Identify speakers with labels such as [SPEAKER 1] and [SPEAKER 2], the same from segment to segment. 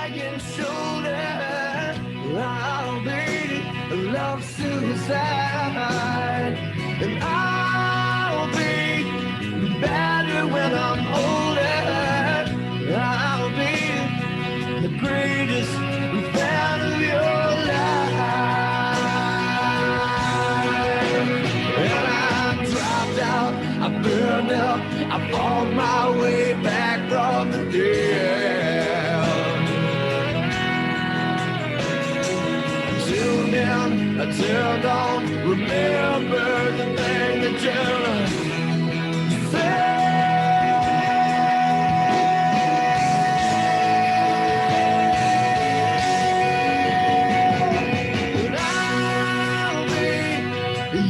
[SPEAKER 1] crying shoulder. I'll be love suicide, and I'll be better when I'm older. I'll be the greatest fan of your life. And I'm dropped out, I burned up, I fought my way back from the dead. Tuned in, I turned on, remember the thing that you said.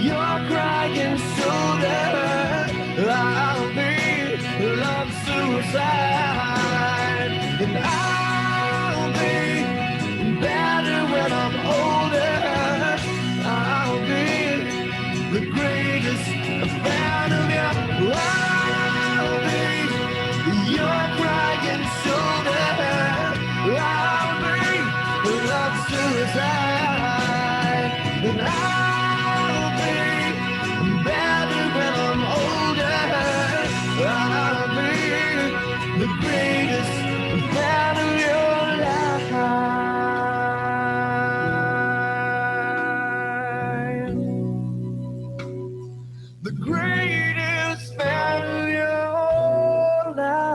[SPEAKER 1] Your crying shoulder, I'll be love suicide, and I'll be better when I'm older. I'll be the greatest fan of you. I'll be your crying shoulder. I'll be love suicide, and I'll be better when I'm older. I'll be the greatest fan of your life. The greatest fan of your life.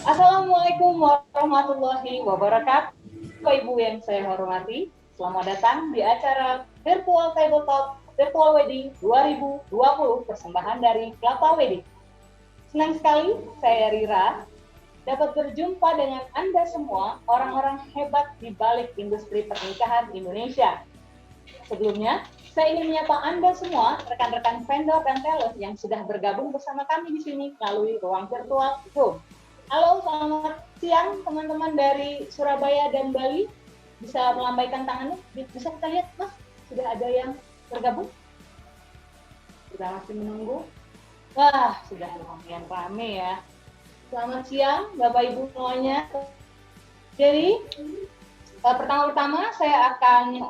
[SPEAKER 2] Assalamualaikum warahmatullahi wabarakatuh. Bapak Ibu yang saya hormati, selamat datang di acara Virtual Tabletop Virtual Wedding 2020 persembahan dari Kelapa Wedding. Senang sekali saya Rira dapat berjumpa dengan Anda semua, orang-orang hebat di balik industri pernikahan Indonesia. Sebelumnya, saya ingin menyapa Anda semua, rekan-rekan vendor dan talent yang sudah bergabung bersama kami di sini melalui ruang virtual Zoom. Halo, selamat siang teman-teman dari Surabaya dan Bali. Bisa melambaikan tangannya? Bisa kita lihat, Mas? Sudah ada yang bergabung? Kita masih menunggu. Wah, sudah lumayan rame ya. Selamat siang, Bapak Ibu semuanya. Jadi, pertama-tama saya akan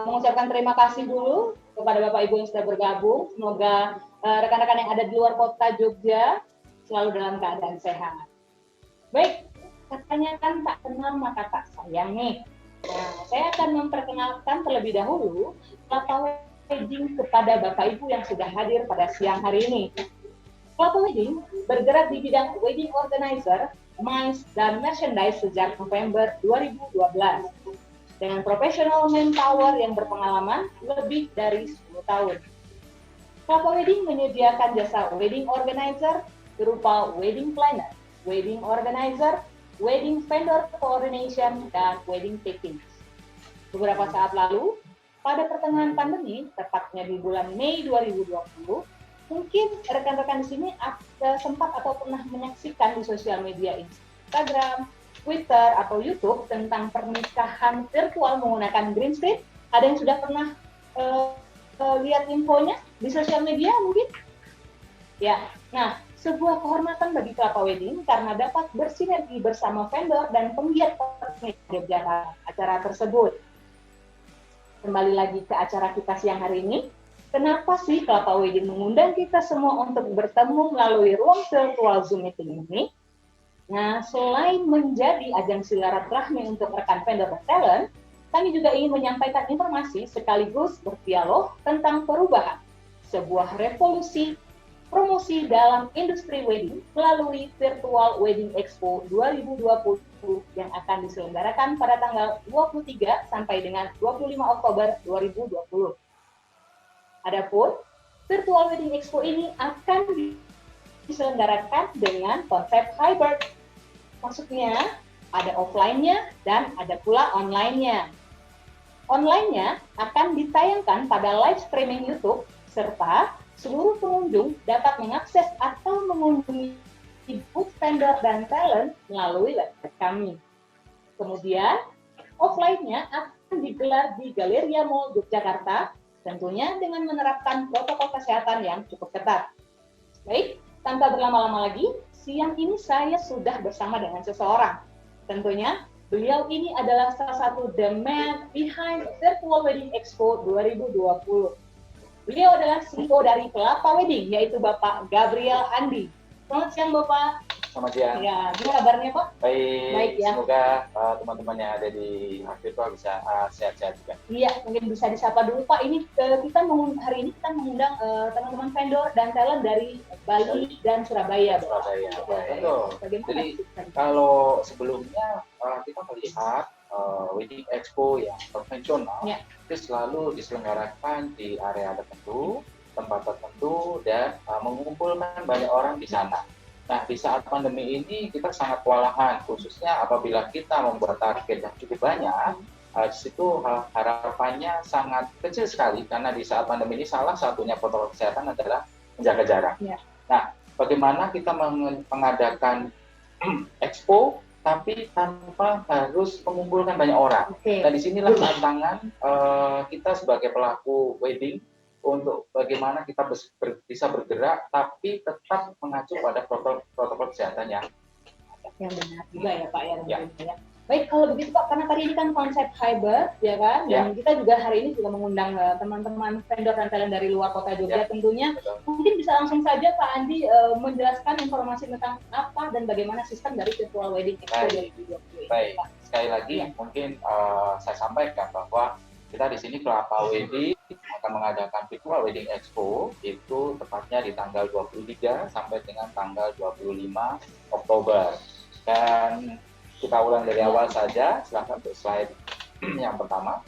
[SPEAKER 2] mengucapkan terima kasih dulu kepada Bapak Ibu yang sudah bergabung. Semoga rekan-rekan yang ada di luar kota Jogja selalu dalam keadaan sehat. Baik, katanya kan tak kenal maka tak sayang nih. Nah, saya akan memperkenalkan terlebih dahulu Kelapa Wedding kepada Bapak Ibu yang sudah hadir pada siang hari ini. Kelapa Wedding bergerak di bidang wedding organizer, MICE, dan merchandise sejak November 2012. Dengan profesional manpower yang berpengalaman lebih dari 10 tahun. Kelapa Wedding menyediakan jasa wedding organizer berupa wedding planner, wedding organizer, wedding vendor coordination, dan wedding taping. Beberapa saat lalu, pada pertengahan pandemi, tepatnya di bulan Mei 2020, mungkin rekan-rekan di sini sempat atau pernah menyaksikan di sosial media Instagram, Twitter, atau YouTube tentang pernikahan virtual menggunakan green screen. Ada yang sudah pernah lihat infonya di sosial media mungkin? Ya, nah, sebuah kehormatan bagi Kelapa Wedding karena dapat bersinergi bersama vendor dan penggiat pernikahan acara tersebut. Kembali lagi ke acara kita siang hari ini. Kenapa sih Kelapa Wedding mengundang kita semua untuk bertemu melalui ruang virtual Zoom meeting ini? Nah, selain menjadi ajang silaturahmi untuk rekan vendor dan talent, kami juga ingin menyampaikan informasi sekaligus berdialog tentang perubahan, sebuah revolusi promosi dalam industri wedding melalui Virtual Wedding Expo 2020 yang akan diselenggarakan pada tanggal 23 sampai dengan 25 Oktober 2020. Adapun Virtual Wedding Expo ini akan diselenggarakan dengan konsep hybrid. Maksudnya ada offline-nya dan ada pula online-nya. Online-nya akan ditayangkan pada live streaming YouTube, serta seluruh pengunjung dapat mengakses atau mengunjungi booth vendor dan talent melalui website kami. Kemudian, offline-nya akan digelar di Galeria Mall Yogyakarta, tentunya dengan menerapkan protokol kesehatan yang cukup ketat. Baik, tanpa berlama-lama lagi, siang ini saya sudah bersama dengan seseorang. Tentunya, beliau ini adalah salah satu the man behind Virtual Wedding Expo 2020. Beliau adalah CEO dari Kelapa Wedding, yaitu Bapak Gabriel Andi. Selamat siang, Bapak.
[SPEAKER 3] Selamat siang.
[SPEAKER 2] Ya, gimana kabarnya, Pak?
[SPEAKER 3] Baik
[SPEAKER 2] ya.
[SPEAKER 3] Semoga teman-teman yang ada di virtual bisa sehat-sehat juga.
[SPEAKER 2] Iya, mungkin bisa disapa dulu, Pak. Ini hari ini kita mengundang teman-teman vendor dan talent dari Bali dan Surabaya.
[SPEAKER 3] Surabaya, betul. Jadi kalau sebelumnya kita melihat Wedding Expo yang konvensional itu selalu diselenggarakan di area tertentu, tempat tertentu, dan mengumpulkan banyak orang di sana. Nah, di saat pandemi ini kita sangat kewalahan, khususnya apabila kita membuat target yang cukup banyak. Di situ harapannya sangat kecil sekali, karena di saat pandemi ini salah satunya protokol kesehatan adalah menjaga jarak. Nah, bagaimana kita mengadakan expo tapi tanpa harus mengumpulkan banyak orang. Nah, disinilah tantangan kita sebagai pelaku wedding untuk bagaimana kita bisa bergerak tapi tetap mengacu pada protokol kesehatan yang
[SPEAKER 2] benar juga ya, Pak, ya. Baik, kalau begitu, Pak, karena tadi ini kan konsep hybrid, ya kan, dan kita juga hari ini juga mengundang teman-teman vendor dan talent dari luar kota Jogja, tentunya. Mungkin bisa langsung saja Pak Andi menjelaskan informasi tentang apa dan bagaimana sistem dari Virtual Wedding Expo 2020.
[SPEAKER 3] Baik, sekali lagi mungkin saya sampaikan bahwa kita di sini Kelapa Wedding akan mengadakan Virtual Wedding Expo itu tepatnya di tanggal 23 sampai dengan tanggal 25 Oktober. Dan kita ulang dari awal saja, silahkan untuk slide yang pertama.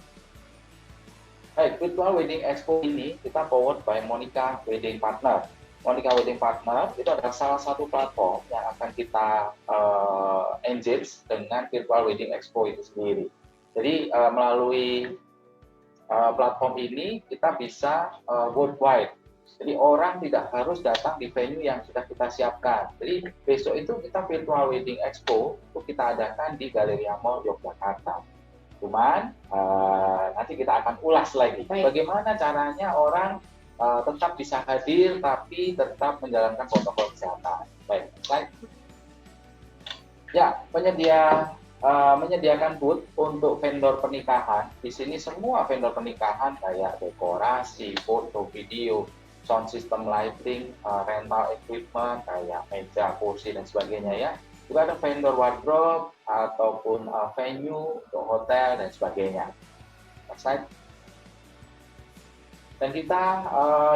[SPEAKER 3] Baik, Virtual Wedding Expo ini kita powered by Monica Wedding Partner. Monica Wedding Partner itu adalah salah satu platform yang akan kita engage dengan Virtual Wedding Expo itu sendiri. Jadi melalui platform ini kita bisa worldwide. Jadi orang tidak harus datang di venue yang sudah kita siapkan. Jadi besok itu kita Virtual Wedding Expo itu kita adakan di Galeria Mall Yogyakarta. Cuman nanti kita akan ulas lagi bagaimana caranya orang tetap bisa hadir tapi tetap menjalankan protokol kesehatan. Baik, slide. Ya, menyediakan booth untuk vendor pernikahan. Di sini semua vendor pernikahan kayak dekorasi, foto, video, sound system, lighting, rental equipment kayak meja, kursi dan sebagainya ya. Juga ada vendor wardrobe ataupun venue untuk hotel dan sebagainya. Next slide. Dan kita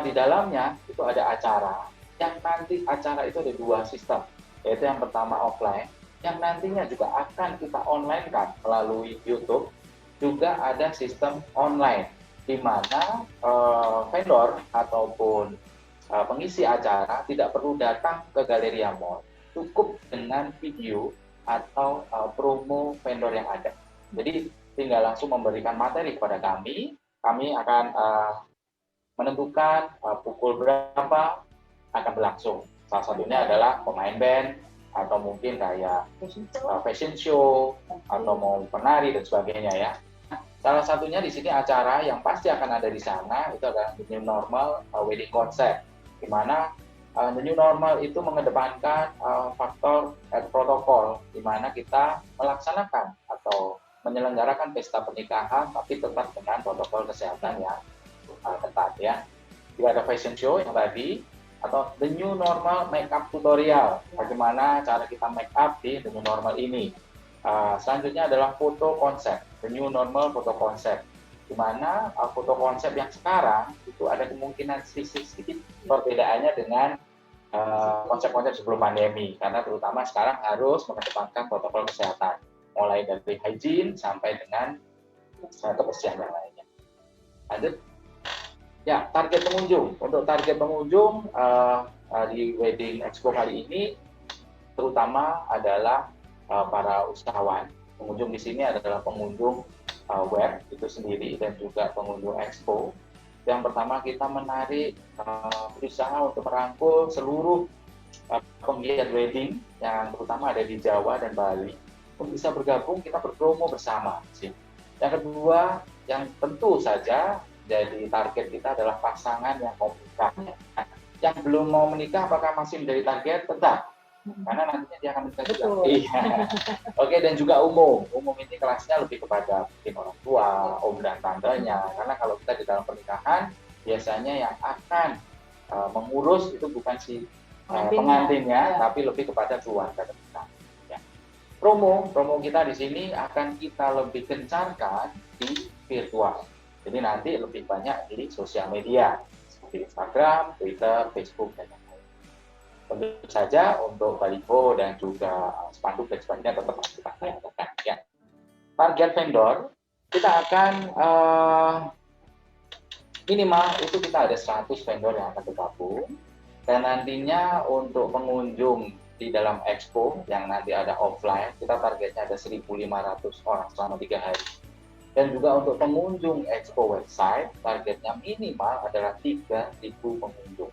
[SPEAKER 3] di dalamnya itu ada acara. Yang nanti acara itu ada dua sistem, yaitu yang pertama offline, yang nantinya juga akan kita online kan melalui YouTube. Juga ada sistem online di mana vendor ataupun pengisi acara tidak perlu datang ke Galeria Mall, cukup dengan video atau promo vendor yang ada. Jadi tinggal langsung memberikan materi kepada kami akan menentukan pukul berapa akan berlangsung. Salah satunya adalah pemain band, atau mungkin kayak fashion show atau mau penari dan sebagainya ya. Salah satunya di sini acara yang pasti akan ada di sana itu adalah the new normal wedding concept, di mana the new normal itu mengedepankan faktor protokol, di mana kita melaksanakan atau menyelenggarakan pesta pernikahan tapi tetap dengan protokol kesehatan yang ketat ya. Juga ada fashion show yang tadi, atau the new normal makeup tutorial, bagaimana cara kita make up di the new normal ini. Selanjutnya adalah foto konsep, the new normal foto konsep, di mana foto konsep yang sekarang itu ada kemungkinan sedikit perbedaannya dengan konsep-konsep sebelum pandemi, karena terutama sekarang harus mengedepankan protokol kesehatan, mulai dari hygiene sampai dengan kebersihan yang lainnya. Lanjut. Ya, target pengunjung. Untuk target pengunjung di Wedding Expo kali ini terutama adalah para usahawan. Pengunjung di sini adalah pengunjung web itu sendiri dan juga pengunjung expo. Yang pertama kita menarik berusaha untuk merangkul seluruh penggiat wedding yang terutama ada di Jawa dan Bali untuk bisa bergabung, kita berpromo bersama sih. Yang kedua, yang tentu saja jadi target kita adalah pasangan yang mau menikah. Yang belum mau menikah apakah masih menjadi target? Tetap, karena nantinya dia akan menikah juga. Iya. Oke, dan juga umum ini kelasnya lebih kepada mungkin orang tua, om dan tantenya, karena kalau kita di dalam pernikahan biasanya yang akan mengurus itu bukan si pengantinnya, tapi lebih kepada keluarga kita. Ya. Promo kita di sini akan kita lebih gencarkan di virtual. Jadi nanti lebih banyak di sosial media seperti Instagram, Twitter, Facebook dan lain-lain. Tentu saja untuk baliho dan juga spanduk dan sebagainya tetap harus kita lakukan. Ya. Target vendor kita akan minimal itu kita ada 100 vendor yang akan bergabung. Dan nantinya untuk pengunjung di dalam expo yang nanti ada offline, kita targetnya ada 1.500 orang selama 3 hari. Dan juga untuk pengunjung expo website, targetnya minimal adalah 3.000 pengunjung.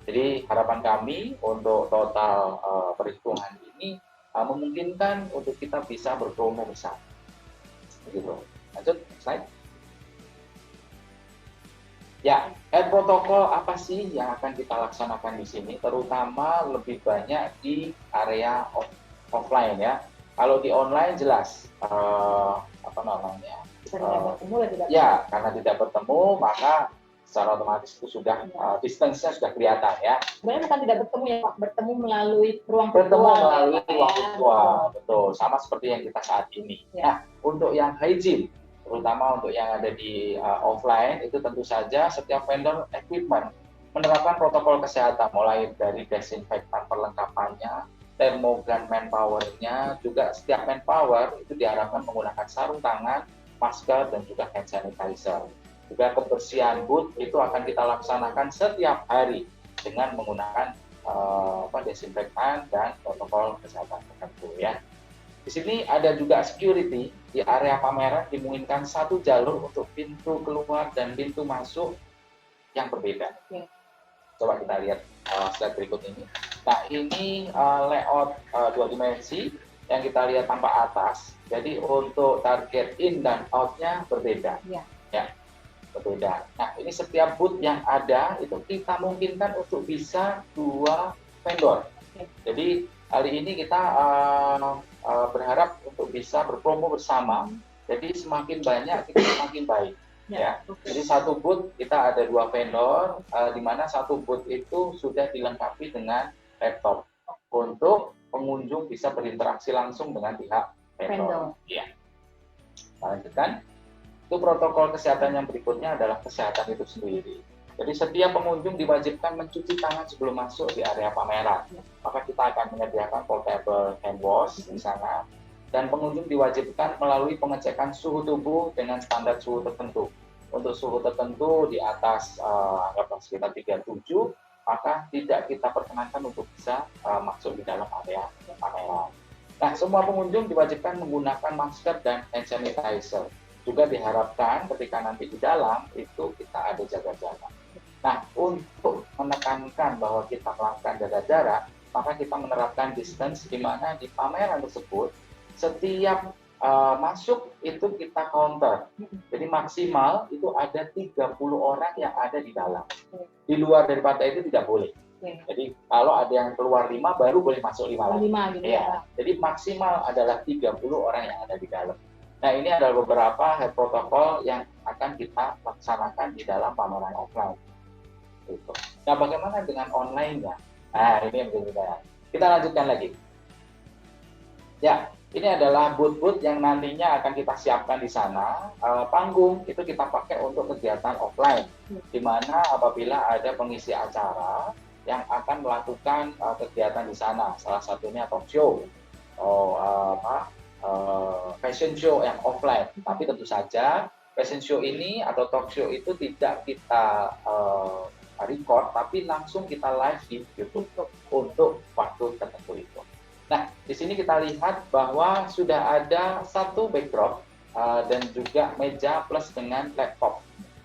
[SPEAKER 3] Jadi harapan kami untuk total perhitungan ini memungkinkan untuk kita bisa berpromo besar. Begitu. Lanjut, slide. Ya, protokol apa sih yang akan kita laksanakan di sini? Terutama lebih banyak di area offline ya. Kalau di online jelas apa namanya? Ya, karena tidak bertemu maka secara otomatis itu sudah distance-nya sudah kelihatan ya.
[SPEAKER 2] Sebenarnya bukan tidak bertemu ya Pak, bertemu melalui ruang virtual.
[SPEAKER 3] Bertemu melalui ruang virtual, betul. Sama seperti yang kita saat ini. Ya. Nah, untuk yang hygiene terutama untuk yang ada di offline itu tentu saja setiap vendor equipment menerapkan protokol kesehatan mulai dari desinfektan perlengkapannya, termogan manpower-nya, juga setiap manpower itu diharapkan menggunakan sarung tangan, masker dan juga hand sanitizer. Juga kebersihan booth itu akan kita laksanakan setiap hari dengan menggunakan desinfektan dan protokol kesehatan tertentu ya. Di sini ada juga security di area pameran dimungkinkan satu jalur untuk pintu keluar dan pintu masuk yang berbeda. Ya. Coba kita lihat slide berikut ini. Nah ini layout 2 dimensi yang kita lihat tampak atas. Jadi untuk target in dan out-nya berbeda. Ya, berbeda. Nah ini setiap booth yang ada itu kita mungkinkan untuk bisa 2 vendor. Ya. Jadi hari ini kita berharap untuk bisa berpromo bersama. Jadi semakin banyak kita semakin baik. Ya. Jadi satu booth kita ada 2 vendor, di mana satu booth itu sudah dilengkapi dengan laptop untuk pengunjung bisa berinteraksi langsung dengan pihak vendor. Ya. Lanjutkan. Itu protokol kesehatan yang berikutnya adalah kesehatan itu sendiri. Jadi setiap pengunjung diwajibkan mencuci tangan sebelum masuk di area pameran. Maka kita akan menyediakan portable hand wash di sana. Dan pengunjung diwajibkan melalui pengecekan suhu tubuh dengan standar suhu tertentu. Untuk suhu tertentu di atas anggaplah sekitar 37, maka tidak kita perkenankan untuk bisa masuk di dalam area pameran. Nah, semua pengunjung diwajibkan menggunakan masker dan hand sanitizer. Juga diharapkan ketika nanti di dalam itu kita ada jaga jarak. Nah, untuk menekankan bahwa kita melakukan jaga jarak, maka kita menerapkan distance di mana di pameran tersebut setiap masuk itu kita counter. Jadi maksimal itu ada 30 orang yang ada di dalam. Di luar daripada itu tidak boleh. Jadi kalau ada yang keluar 5 baru boleh masuk 5 lagi. 5 gitu ya. Jadi maksimal adalah 30 orang yang ada di dalam. Nah, ini adalah beberapa health protokol yang akan kita laksanakan di dalam pameran offline. Gitu. Nah, bagaimana dengan online-nya? Nah, ini yang berbeda. Kita lanjutkan lagi. Ya, ini adalah booth-booth yang nantinya akan kita siapkan di sana. Panggung itu kita pakai untuk kegiatan offline, di mana apabila ada pengisi acara yang akan melakukan kegiatan di sana. Salah satunya talk show, fashion show yang offline. Tapi tentu saja fashion show ini atau talk show itu tidak kita record, tapi langsung kita live di YouTube untuk waktu tertentu itu. Nah, di sini kita lihat bahwa sudah ada satu backdrop dan juga meja plus dengan laptop.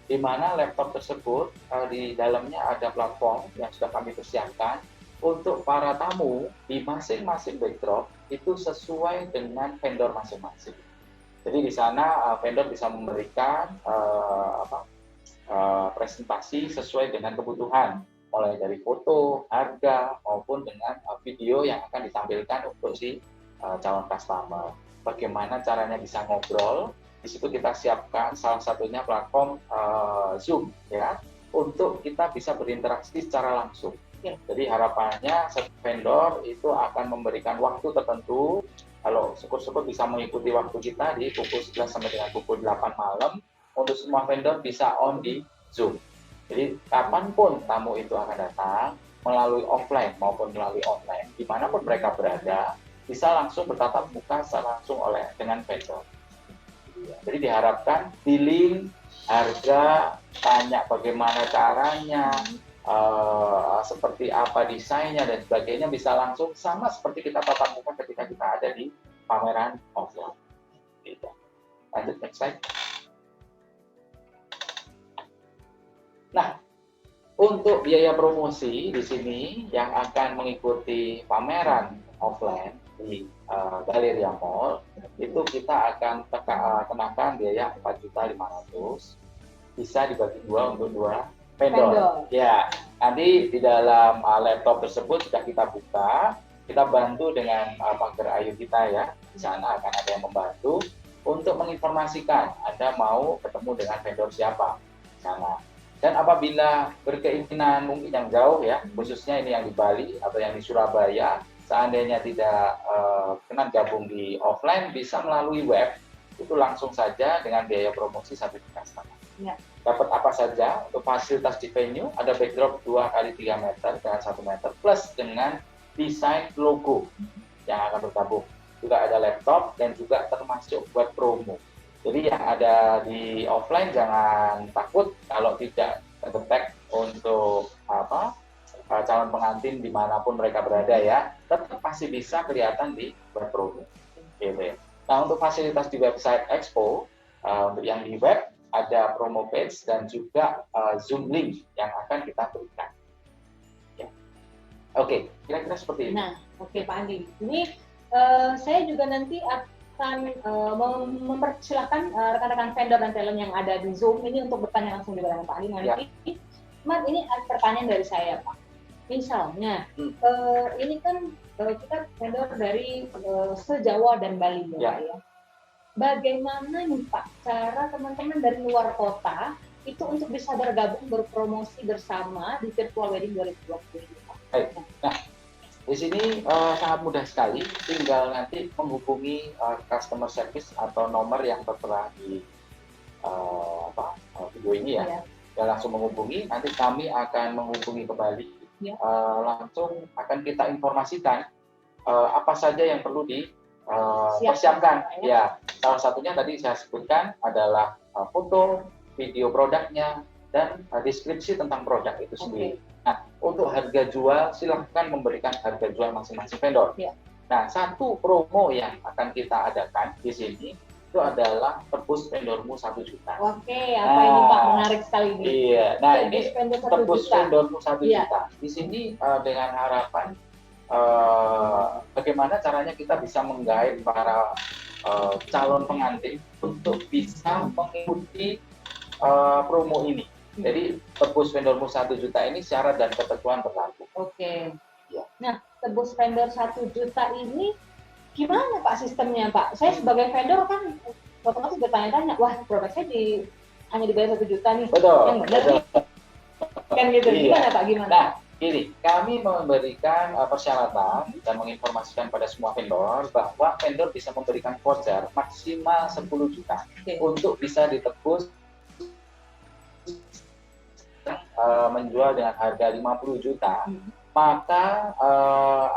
[SPEAKER 3] Di mana laptop tersebut di dalamnya ada platform yang sudah kami persiapkan untuk para tamu di masing-masing backdrop itu sesuai dengan vendor masing-masing. Jadi di sana vendor bisa memberikan presentasi sesuai dengan kebutuhan, mulai dari foto, harga, maupun dengan video yang akan ditampilkan untuk si calon customer. Bagaimana caranya bisa ngobrol? Di situ kita siapkan salah satunya platform Zoom, ya, untuk kita bisa berinteraksi secara langsung. Jadi harapannya vendor itu akan memberikan waktu tertentu. Kalau syukur-syukur bisa mengikuti waktu kita di pukul 11 sampai dengan pukul 8 malam, untuk semua vendor bisa on di Zoom. Jadi kapanpun tamu itu akan datang, melalui offline maupun melalui online, dimanapun mereka berada, bisa langsung bertatap muka secara langsung dengan vendor. Jadi diharapkan billing, harga, tanya bagaimana caranya, seperti apa desainnya dan sebagainya bisa langsung sama seperti kita tatap muka ketika kita ada di pameran offline. Gitu. Lanjut next slide. Nah, untuk biaya promosi di sini yang akan mengikuti pameran offline di Galleria Mall itu kita akan kenakan biaya 4.500.000, bisa dibagi dua untuk dua vendor. Ya, nanti di dalam laptop tersebut sudah kita buka, kita bantu dengan pagar Ayu kita ya. Di sana akan ada yang membantu untuk menginformasikan Anda mau ketemu dengan vendor siapa di sana. Dan apabila berkeinginan mungkin yang jauh ya, khususnya ini yang di Bali atau yang di Surabaya, seandainya tidak kena gabung di offline, bisa melalui web, itu langsung saja dengan biaya promosi 1 juta setengah. Ya. Dapat apa saja untuk fasilitas di venue, ada backdrop 2x3 meter dengan 1 meter, plus dengan desain logo yang akan bergabung. Juga ada laptop dan juga termasuk buat promo. Jadi yang ada di offline jangan takut kalau tidak terdetek untuk calon pengantin dimanapun mereka berada ya, tetap pasti bisa kelihatan di web promo. Gitu ya. Nah, untuk fasilitas di website Expo, untuk yang di web ada promo page dan juga Zoom link yang akan kita berikan. Ya. Oke, kira-kira seperti ini.
[SPEAKER 2] Nah, oke Pak Andi. Ini saya juga nanti akan mempersilahkan rekan-rekan vendor dan talent yang ada di Zoom ini untuk bertanya langsung juga dengan Pak Andi nanti. Ya. Mas, ini pertanyaan dari saya, Pak. Misalnya, ini kan kita vendor dari se-Jawa dan Bali ya, Pak ya. Bagaimana nih Pak cara teman-teman dari luar kota itu untuk bisa bergabung berpromosi bersama di Virtual Wedding 2020 ini, Pak?
[SPEAKER 3] Nah, di sini sangat mudah sekali, tinggal nanti menghubungi customer service atau nomor yang tertera di video ini ya. Ya, langsung menghubungi, nanti kami akan menghubungi kembali. Ya. Langsung akan kita informasikan apa saja yang perlu dipersiapkan. Ya, salah satunya tadi saya sebutkan adalah foto, video produknya, dan deskripsi tentang produk itu sendiri. Nah, untuk harga jual silahkan memberikan harga jual masing-masing vendor. Ya. Nah, satu promo yang akan kita adakan di sini itu adalah tebus vendormu 1 juta.
[SPEAKER 2] Oke, apa ini Pak, menarik sekali ini.
[SPEAKER 3] Iya, nah ini tebus vendormu 1 juta. Di sini dengan harapan bagaimana caranya kita bisa menggait para calon pengantin untuk bisa mengikuti promo ini. Jadi tebus vendormu 1 juta ini syarat dan ketentuan berlaku. Oke. Ya.
[SPEAKER 2] Nah, tebus vendor 1 juta ini gimana Pak sistemnya Pak? Saya sebagai vendor kan otomatis bertanya-tanya, wah produk saya hanya dibayar 1 juta nih.
[SPEAKER 3] Betul.
[SPEAKER 2] Yang benar nih. Kan gitu. Iya. Gimana Pak? Gimana?
[SPEAKER 3] Nah, ini kami memberikan persyaratan dan menginformasikan pada semua vendor bahwa vendor bisa memberikan voucher maksimal 10 juta untuk bisa ditebus menjual dengan harga 50 juta. Maka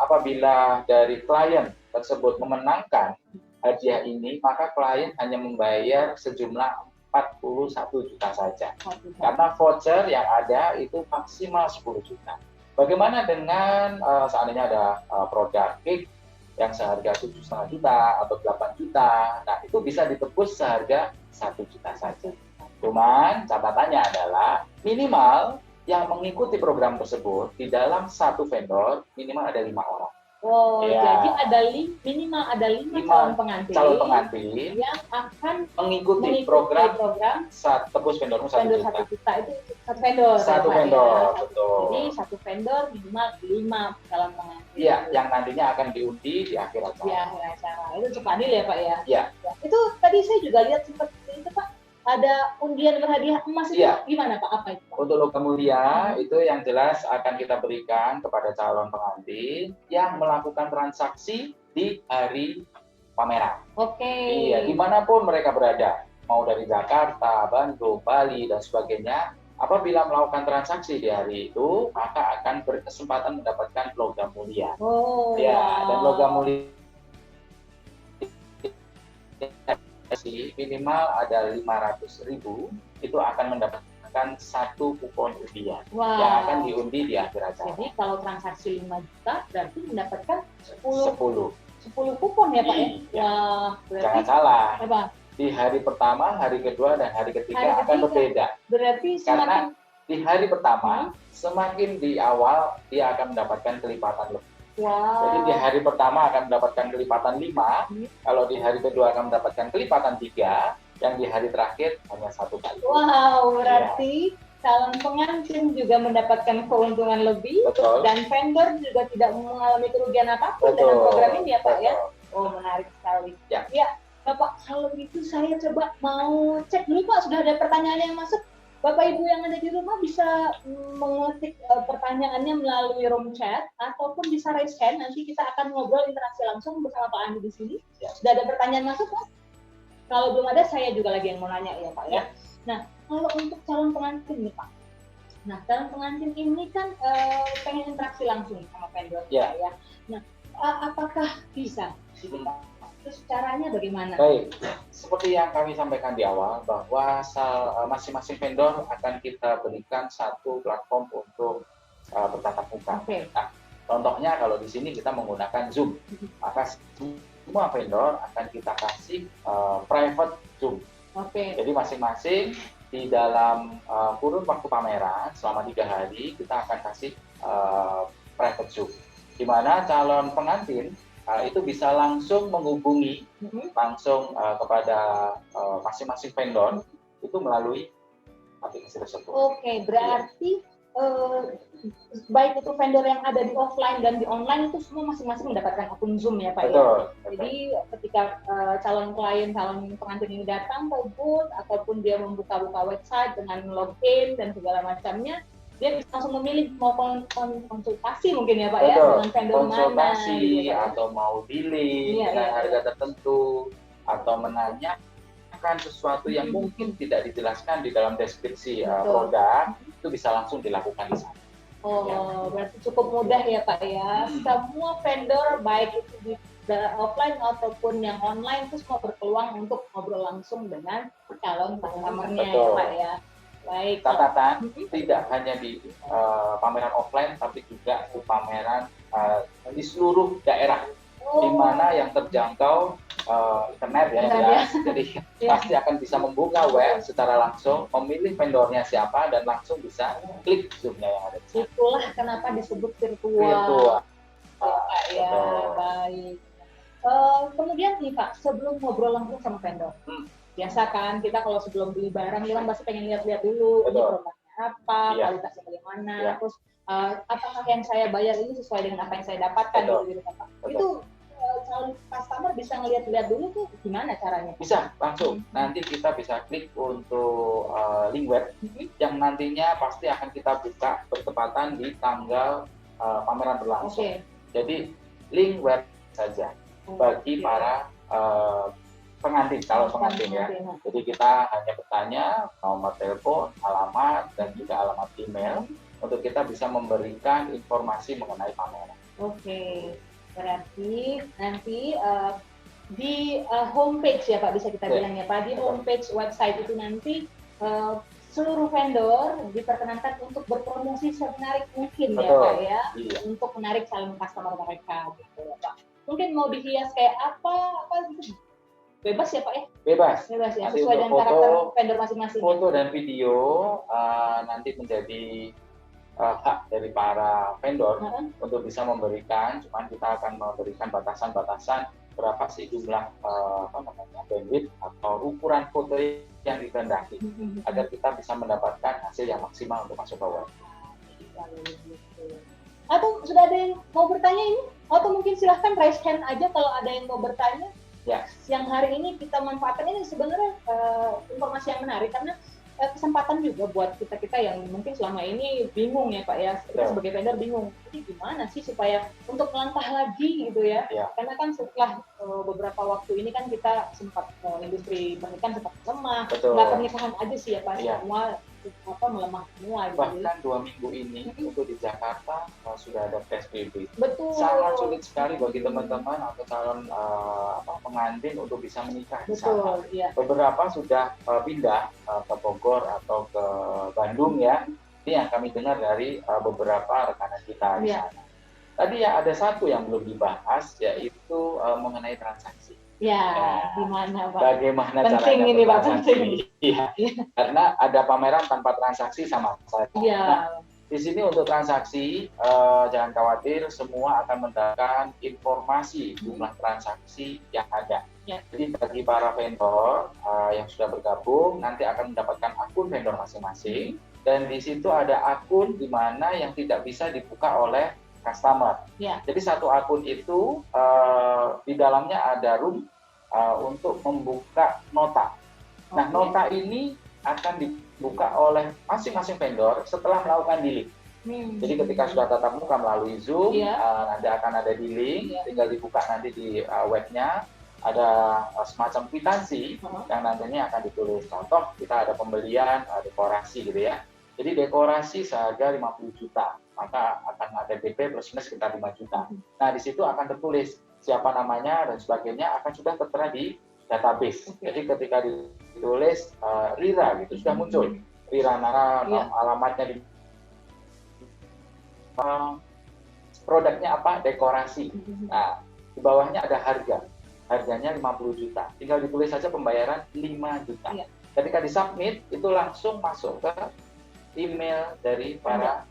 [SPEAKER 3] apabila dari klien tersebut memenangkan hadiah ini, maka klien hanya membayar sejumlah 41 juta saja. Karena voucher yang ada itu maksimal 10 juta. Bagaimana dengan seandainya ada produk cake yang seharga 7,5 juta atau 8 juta. Nah, itu bisa ditebus seharga 1 juta saja. Cuman catatannya adalah minimal yang mengikuti program tersebut di dalam satu vendor minimal ada 5 orang.
[SPEAKER 2] Oh,
[SPEAKER 3] Ya.
[SPEAKER 2] jadi minimal ada 5 calon pengantin yang akan
[SPEAKER 3] mengikuti program tebus vendormu 1
[SPEAKER 2] vendor
[SPEAKER 3] juta.
[SPEAKER 2] 1 juta itu satu vendor.
[SPEAKER 3] Satu vendor,
[SPEAKER 2] ya.
[SPEAKER 3] betul.
[SPEAKER 2] Jadi satu vendor minimal 5 calon pengantin.
[SPEAKER 3] Iya, yang nantinya akan diundi di akhir acara.
[SPEAKER 2] Di akhir acara. Itu cukup adil ya Pak ya?
[SPEAKER 3] Iya.
[SPEAKER 2] Ya. Itu tadi saya juga lihat seperti itu Pak. Ada undian berhadiah emas itu gimana Pak? Apa itu Pak?
[SPEAKER 3] Untuk logam mulia itu yang jelas akan kita berikan kepada calon pengantin yang melakukan transaksi di hari pameran.
[SPEAKER 2] Oke.
[SPEAKER 3] Iya, dimanapun mereka berada, mau dari Jakarta, Bandung, Bali dan sebagainya, apabila melakukan transaksi di hari itu, maka akan berkesempatan mendapatkan logam mulia.
[SPEAKER 2] Oh.
[SPEAKER 3] Ya, dan logam mulia minimal ada 500.000 itu akan mendapatkan satu kupon undian yang akan diundi di akhir acara.
[SPEAKER 2] Jadi kalau transaksi 5 juta berarti mendapatkan 10 kupon ya Pak
[SPEAKER 3] Iya.
[SPEAKER 2] ya? Wah, berarti
[SPEAKER 3] Jangan salah.
[SPEAKER 2] Apa?
[SPEAKER 3] Di hari pertama, hari kedua, dan hari ketiga akan berbeda.
[SPEAKER 2] Berarti
[SPEAKER 3] karena di hari pertama semakin di awal dia akan mendapatkan kelipatan lebih.
[SPEAKER 2] Wow.
[SPEAKER 3] Jadi di hari pertama akan mendapatkan kelipatan 5, kalau di hari kedua akan mendapatkan kelipatan 3, yang di hari terakhir hanya 1 kali.
[SPEAKER 2] Wow, berarti calon pengantin juga mendapatkan keuntungan lebih.
[SPEAKER 3] Betul.
[SPEAKER 2] Dan vendor juga tidak mengalami kerugian apapun dengan program ini ya Pak ya? Oh, menarik sekali. Ya, Bapak, kalau gitu saya coba mau cek dulu Pak, sudah ada pertanyaan yang masuk. Bapak Ibu yang ada di rumah bisa mengetik pertanyaannya melalui room chat ataupun bisa raise hand. Nanti kita akan ngobrol interaksi langsung bersama Pak Andi di sini.
[SPEAKER 3] Ya.
[SPEAKER 2] Sudah ada pertanyaan masuk Pak? Kalau belum ada, saya juga lagi yang mau nanya ya Pak ya. Nah, kalau untuk calon pengantin nih Pak. Nah, calon pengantin ini kan pengen interaksi langsung sama vendor ya. Nah, apakah bisa? Terus caranya bagaimana?
[SPEAKER 3] Baik, seperti yang kami sampaikan di awal bahwa masing-masing vendor akan kita berikan satu platform untuk bertatap muka. Nah, contohnya kalau di sini kita menggunakan Zoom, maka semua vendor akan kita kasih private Zoom. Jadi masing-masing di dalam kurun waktu pameran selama 3 hari kita akan kasih private Zoom, di mana calon pengantin itu bisa langsung menghubungi langsung kepada masing-masing vendor itu melalui aplikasi tersebut.
[SPEAKER 2] Berarti baik itu vendor yang ada di offline dan di online itu semua masing-masing mendapatkan akun Zoom ya Pak
[SPEAKER 3] Betul.
[SPEAKER 2] ya? Jadi ketika calon pengantin ini datang ke booth ataupun dia membuka website dengan login dan segala macamnya, dia bisa langsung memilih mau konsultasi mungkin ya Pak ya dengan vendor
[SPEAKER 3] konsultasi
[SPEAKER 2] mana gitu,
[SPEAKER 3] atau mau billing dengan harga tertentu atau menanyakan sesuatu yang mungkin tidak dijelaskan di dalam deskripsi produk, itu bisa langsung dilakukan di sana.
[SPEAKER 2] Berarti cukup mudah ya Pak ya. Semua vendor baik itu di offline ataupun yang online itu semua berpeluang untuk ngobrol langsung dengan calon customer-nya ya Pak ya. Baik.
[SPEAKER 3] Catatan tidak hanya di pameran offline tapi juga di pameran di seluruh daerah di mana yang terjangkau internet ya. Jadi pasti akan bisa membuka web secara langsung, memilih vendornya siapa dan langsung bisa klik Zoom-nya yang ada di sana.
[SPEAKER 2] Itulah kenapa disebut virtual. Ya, baik. Kemudian nih Pak, sebelum ngobrol langsung sama vendor, biasa kan kita kalau sebelum beli barang kita pasti pengen lihat-lihat dulu ini produknya apa, kualitasnya bagaimana, terus apakah yang saya bayar ini sesuai dengan apa yang saya dapatkan gitu Pak. Itu calon customer bisa ngeliat-lihat dulu tuh gimana caranya?
[SPEAKER 3] Bisa langsung. Nanti kita bisa klik untuk link web yang nantinya pasti akan kita buka bertepatan di tanggal pameran berlangsung. Jadi link web saja bagi para pengantin, calon pengantin ya. Jadi kita hanya bertanya nomor telepon, alamat, dan juga alamat email untuk kita bisa memberikan informasi mengenai pameran.
[SPEAKER 2] Berarti nanti di homepage ya Pak, bisa kita bilang ya Pak, di homepage website itu nanti seluruh vendor diperkenankan untuk berpromosi semenarik mungkin ya Pak ya, untuk menarik calon customer mereka gitu ya Pak. mungkin mau dihias kayak apa gitu. Bebas ya Pak ya?
[SPEAKER 3] Bebas.
[SPEAKER 2] Bebas ya,
[SPEAKER 3] Nanti
[SPEAKER 2] sesuai
[SPEAKER 3] untuk
[SPEAKER 2] dengan karakter vendor masing-masing.
[SPEAKER 3] Foto dan video nanti menjadi hak dari para vendor untuk bisa memberikan, cuman kita akan memberikan batasan-batasan berapa sih jumlah bandwidth atau ukuran foto yang dikehendaki agar kita bisa mendapatkan hasil yang maksimal untuk masuk ke web.
[SPEAKER 2] Atau sudah ada yang mau bertanya ini? Atau mungkin silahkan raise hand aja kalau ada yang mau bertanya.
[SPEAKER 3] Ya.
[SPEAKER 2] Yang hari ini kita manfaatkan ini sebenarnya informasi yang menarik karena kesempatan juga buat kita yang mungkin selama ini bingung ya Pak ya, kita sebagai vendor bingung ini gimana sih supaya untuk melangkah lagi gitu ya, karena kan setelah beberapa waktu ini kan kita sempat industri pernikahan sempat lemah, nggak pernikahan aja sih ya Pak, semua melemah semua gitu.
[SPEAKER 3] Bahkan 2 minggu ini untuk di Jakarta sudah ada PSBB.
[SPEAKER 2] Betul.
[SPEAKER 3] Sangat sulit sekali bagi teman-teman atau calon pengantin untuk bisa menikah di sana.
[SPEAKER 2] Iya.
[SPEAKER 3] Beberapa sudah pindah ke Bogor atau ke Bandung ya. Ini yang kami dengar dari beberapa rekanan kita di sana. Tadi ya ada satu yang belum dibahas yaitu mengenai transaksi.
[SPEAKER 2] Ya, gimana Pak?
[SPEAKER 3] Bagaimana
[SPEAKER 2] penting
[SPEAKER 3] caranya
[SPEAKER 2] ini Pak,
[SPEAKER 3] penting. Iya. Karena ada pameran tanpa transaksi sama saja.
[SPEAKER 2] Iya.
[SPEAKER 3] Nah, di sini untuk transaksi jangan khawatir, semua akan mendapatkan informasi jumlah transaksi yang ada.
[SPEAKER 2] Ya.
[SPEAKER 3] Jadi bagi para vendor yang sudah bergabung nanti akan mendapatkan akun vendor masing-masing dan di situ ada akun di mana yang tidak bisa dibuka oleh customer.
[SPEAKER 2] Ya.
[SPEAKER 3] Jadi satu akun itu di dalamnya ada room untuk membuka nota. Nah, nota ini akan dibuka oleh masing-masing vendor setelah melakukan dealing. Jadi ketika sudah tatap muka melalui Zoom, nanti akan ada dealing, tinggal dibuka nanti di webnya, ada semacam kwitansi yang nantinya akan ditulis. Contoh, kita ada pembelian dekorasi gitu ya. Jadi dekorasi seharga 50 juta, maka akan ada DP plus minus sekitar 5 juta. Nah, di situ akan tertulis siapa namanya dan sebagainya akan sudah tertera di database. Jadi ketika ditulis Rira gitu sudah muncul. Rira Nara, alamatnya di produknya apa? Dekorasi. Nah, di bawahnya ada harga. Harganya 50 juta. Tinggal ditulis saja pembayaran 5 juta. Ketika disubmit itu langsung masuk ke email dari para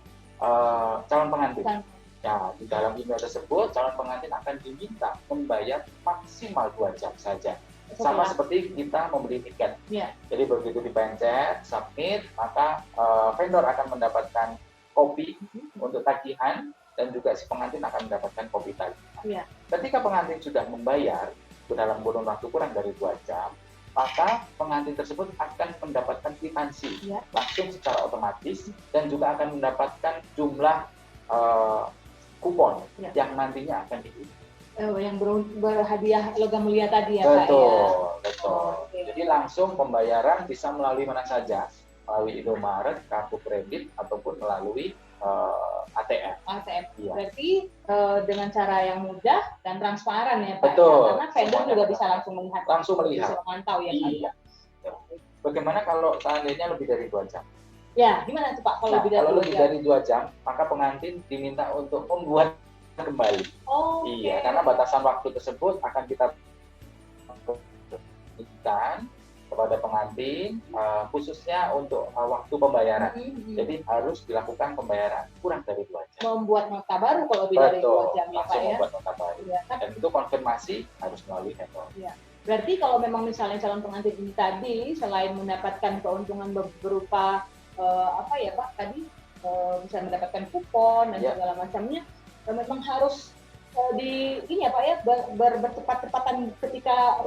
[SPEAKER 3] calon pengantin. Ya, di dalam email tersebut calon pengantin akan diminta membayar maksimal 2 jam saja. Sama seperti kita membeli tiket. Jadi begitu dipencet, submit, maka vendor akan mendapatkan kopi untuk tagihan dan juga si pengantin akan mendapatkan kopi tagihan. Ketika pengantin sudah membayar dalam kurun waktu kurang dari 2 jam, maka pengantin tersebut akan mendapatkan kwitansi langsung secara otomatis dan juga akan mendapatkan jumlah kupon yang nantinya akan dikirim.
[SPEAKER 2] Yang berhadiah logam mulia tadi ya
[SPEAKER 3] betul,
[SPEAKER 2] Pak ya?
[SPEAKER 3] Betul. Jadi langsung pembayaran bisa melalui mana saja, melalui Indomaret, kartu kredit ataupun melalui ATM. Iya.
[SPEAKER 2] Berarti dengan cara yang mudah dan transparan ya Pak.
[SPEAKER 3] Betul.
[SPEAKER 2] Karena vendor juga bisa langsung melihat.
[SPEAKER 3] Bisa
[SPEAKER 2] memantau ya Pak.
[SPEAKER 3] Iya. Bagaimana kalau seandainya lebih dari 2 jam?
[SPEAKER 2] Ya, gimana tuh Pak kalau
[SPEAKER 3] lebih dari 2 jam, maka pengantin diminta untuk membuat kembali. Iya, karena batasan waktu tersebut akan kita berikan kepada pengantin khususnya untuk waktu pembayaran. Jadi harus dilakukan pembayaran kurang dari 2 jam.
[SPEAKER 2] Membuat nota baru kalau lebih dari 2 jam ya Pak ya.
[SPEAKER 3] Membuat nota baru. Dan itu konfirmasi harus melalui vendor.
[SPEAKER 2] Berarti kalau memang misalnya calon pengantin ini tadi selain mendapatkan keuntungan berupa apa ya Pak tadi bisa mendapatkan kupon dan segala macamnya, memang harus di ini ya Pak ya bercepat-cepatan ketika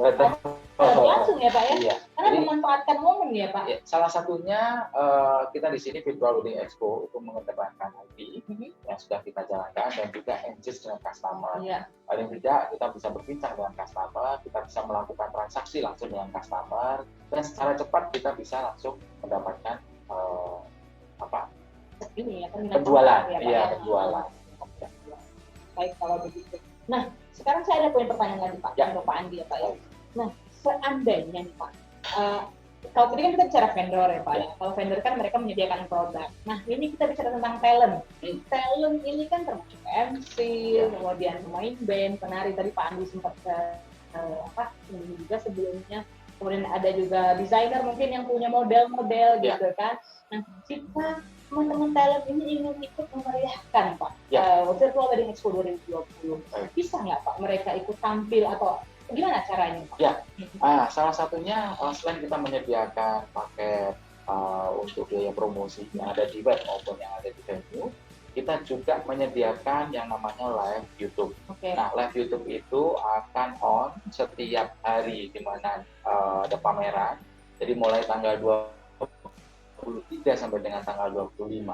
[SPEAKER 2] langsung ya Pak ya.
[SPEAKER 3] Iya.
[SPEAKER 2] Karena memanfaatkan momen ya Pak.
[SPEAKER 3] Ya, salah satunya kita di sini Virtual Wedding Expo itu mengedepankan IP yang sudah kita jalankan dan juga engage dengan customer. Paling tidak kita bisa berbincang dengan customer, kita bisa melakukan transaksi langsung dengan customer dan secara cepat kita bisa langsung mendapatkan penjualan. Penjualan.
[SPEAKER 2] Baik kalau begitu. Nah, sekarang saya ada poin pertanyaan lagi Pak, untuk Pak Andi ya Pak ya. Nah, seandainya nih Pak, kalau tadi kan kita bicara vendor ya Pak. Kalau vendor kan mereka menyediakan produk. Nah ini kita bicara tentang talent. Talent ini kan termasuk MC, kemudian pemain band, penari. Tadi Pak Andi sempat ini juga sebelumnya. Kemudian ada juga desainer mungkin yang punya model-model gitu kan. Nah jika teman-teman talent ini ingin ikut memeriahkan Pak Virtual Wedding Expo 2020, bisa nggak Pak mereka ikut tampil atau gimana caranya Pak?
[SPEAKER 3] Ya, salah satunya selain kita menyediakan paket untuk biaya promosi yang ada di web maupun yang ada di venue, kita juga menyediakan yang namanya live YouTube. Nah, live YouTube itu akan on setiap hari di mana ada pameran. Jadi mulai tanggal 23 sampai dengan tanggal 25.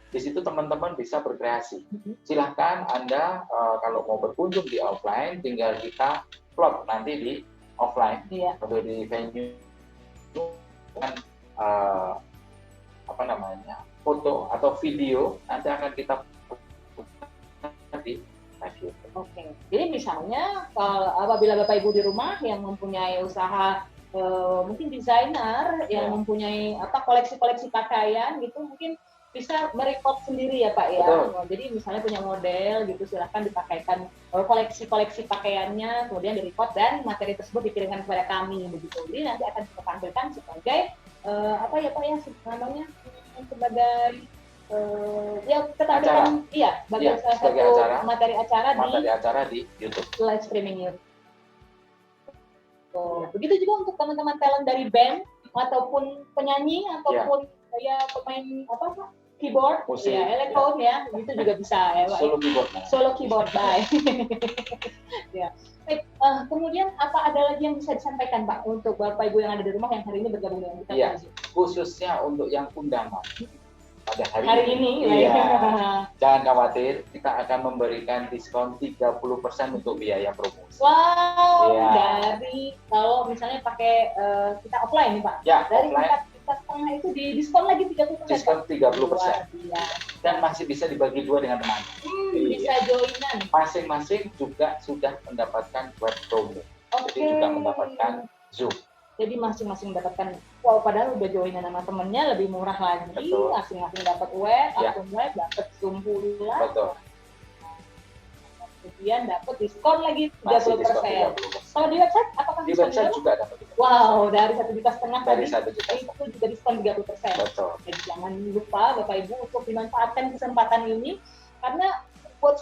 [SPEAKER 3] Di situ teman-teman bisa berkreasi. Silahkan Anda kalau mau berkunjung di offline, tinggal kita plot nanti di offline atau di venue kan foto atau video nanti akan kita di live.
[SPEAKER 2] Jadi misalnya apabila Bapak Ibu di rumah yang mempunyai usaha mungkin desainer yang mempunyai koleksi-koleksi pakaian gitu, mungkin bisa merecord sendiri ya Pak ya. Jadi misalnya punya model gitu, silahkan dipakaikan koleksi-koleksi pakaiannya, kemudian direcord dan materi tersebut dikirimkan kepada kami begitu. Jadi nanti akan kita tampilkan sebagai sebagai kita tampilkan salah satu materi acara di YouTube, live streaming YouTube. Begitu juga untuk teman-teman talent dari band ataupun penyanyi ataupun pemain keyboard, musik, elektron itu juga bisa ya Pak. Solo keyboard, baik. Kemudian apa ada lagi yang bisa disampaikan Pak untuk Bapak Ibu yang ada di rumah yang hari ini bergabung dengan kita?
[SPEAKER 3] Khususnya untuk yang undangan pada hari ini. Jangan khawatir, kita akan memberikan diskon 30% untuk biaya promosi.
[SPEAKER 2] Dari kalau misalnya pakai kita offline nih Pak. Dari
[SPEAKER 3] offline.
[SPEAKER 2] Setengah itu di diskon lagi 30%.
[SPEAKER 3] Diskon 30%. Dan masih bisa dibagi 2 dengan teman.
[SPEAKER 2] Bisa joinan.
[SPEAKER 3] Masing-masing juga sudah mendapatkan web promo. Jadi juga mendapatkan Zoom.
[SPEAKER 2] Jadi masing-masing mendapatkan, padahal udah joinan sama temennya lebih murah lagi. Masing-masing dapat web, akun web, dapat Zoom pula. Kemudian dapat diskon lagi 30%. Kalau di website, apakah
[SPEAKER 3] di website juga dapat?
[SPEAKER 2] Dari 1,5 juta tadi itu juga diskon 30%. Jadi jangan lupa Bapak Ibu untuk dimanfaatkan kesempatan ini, karena buat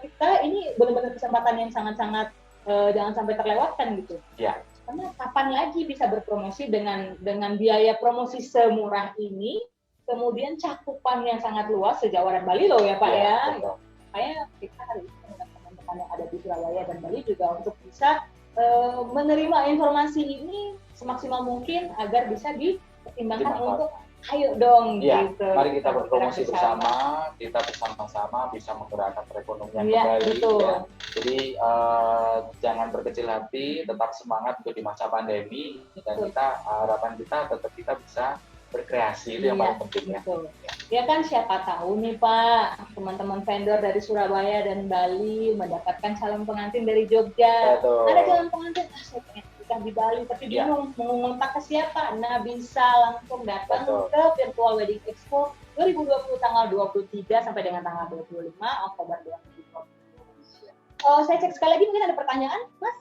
[SPEAKER 2] kita ini benar-benar kesempatan yang sangat-sangat jangan sampai terlewatkan gitu. Karena kapan lagi bisa berpromosi dengan biaya promosi semurah ini, kemudian cakupan yang sangat luas sejawaran Bali loh ya Pak Kayak kita hari ini teman-teman yang ada di Surabaya dan Bali juga untuk bisa menerima informasi ini semaksimal mungkin agar bisa dipertimbangkan untuk ayo dong gitu.
[SPEAKER 3] Mari kita berpromosi bersama, kita bersama-sama bisa menggerakkan perekonomian kembali. Jadi jangan berkecil hati, tetap semangat untuk di masa pandemi dan harapan kita tetap kita bisa berkreasi, itu yang paling penting
[SPEAKER 2] ya kan, siapa tahu nih Pak, teman-teman vendor dari Surabaya dan Bali mendapatkan calon pengantin dari Jogja. Ada calon pengantin, saya pengen nikah di Bali tapi bingung mau ngontak ke siapa. Nah, bisa langsung datang ke Virtual Wedding Expo 2020 tanggal 23 sampai dengan tanggal 25 Oktober 2020. Saya cek sekali lagi, mungkin ada pertanyaan Mas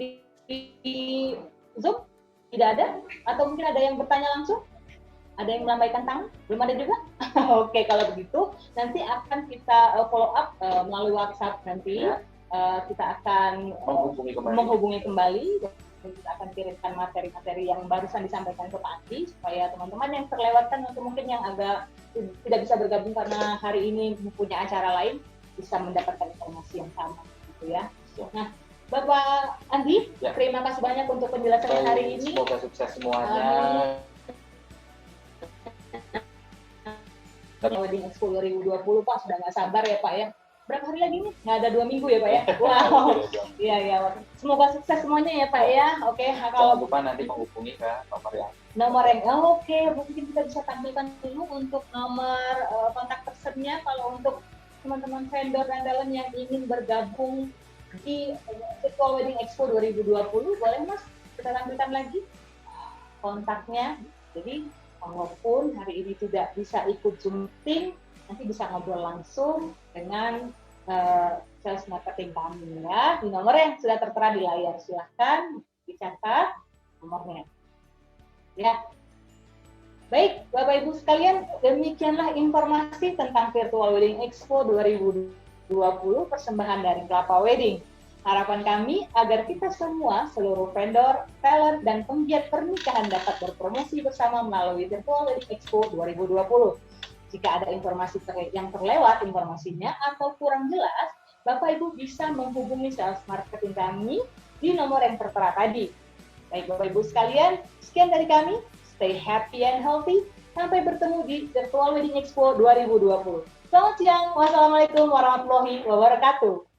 [SPEAKER 2] di Zoom? Tidak ada? Atau mungkin ada yang bertanya langsung? Ada yang melambaikan tangan? Belum ada juga? Oke, kalau begitu nanti akan kita follow up melalui WhatsApp nanti. Kita akan menghubungi kembali dan kita akan kirimkan materi-materi yang barusan disampaikan ke Pak Andi supaya teman-teman yang terlewatkan atau mungkin yang agak tidak bisa bergabung karena hari ini mempunyai acara lain bisa mendapatkan informasi yang sama gitu ya. Nah, Bapak Andi, terima kasih banyak untuk penjelasannya hari ini.
[SPEAKER 3] Semoga sukses semuanya.
[SPEAKER 2] Wedding Expo 2020 Pak, sudah nggak sabar ya Pak ya. Berapa hari lagi nih? Nggak ada 2 minggu ya Pak ya? Wow. Iya. Semoga sukses semuanya ya Pak ya. Oke,
[SPEAKER 3] kalau lupa nanti menghubungi ke
[SPEAKER 2] nomor yang mungkin kita bisa tampilkan dulu untuk nomor kontak personnya kalau untuk teman-teman vendor dan talent yang ingin bergabung di Virtual Wedding Expo 2020, boleh Mas kita tampilkan lagi kontaknya. Jadi walaupun hari ini tidak bisa ikut Zoom meeting, nanti bisa ngobrol langsung dengan sales marketing kami ya, di nomor yang sudah tertera di layar. Silahkan dicatat nomornya. Ya. Baik, Bapak Ibu sekalian, demikianlah informasi tentang Virtual Wedding Expo 2020 persembahan dari Kelapa Wedding. Harapan kami agar kita semua, seluruh vendor, talent, dan penggiat pernikahan dapat berpromosi bersama melalui Virtual Wedding Expo 2020. Jika ada informasi yang terlewat informasinya atau kurang jelas, Bapak Ibu bisa menghubungi sales marketing kami di nomor yang tertera tadi. Baik Bapak Ibu sekalian, sekian dari kami. Stay happy and healthy. Sampai bertemu di Virtual Wedding Expo 2020. Selamat siang. Wassalamualaikum warahmatullahi wabarakatuh.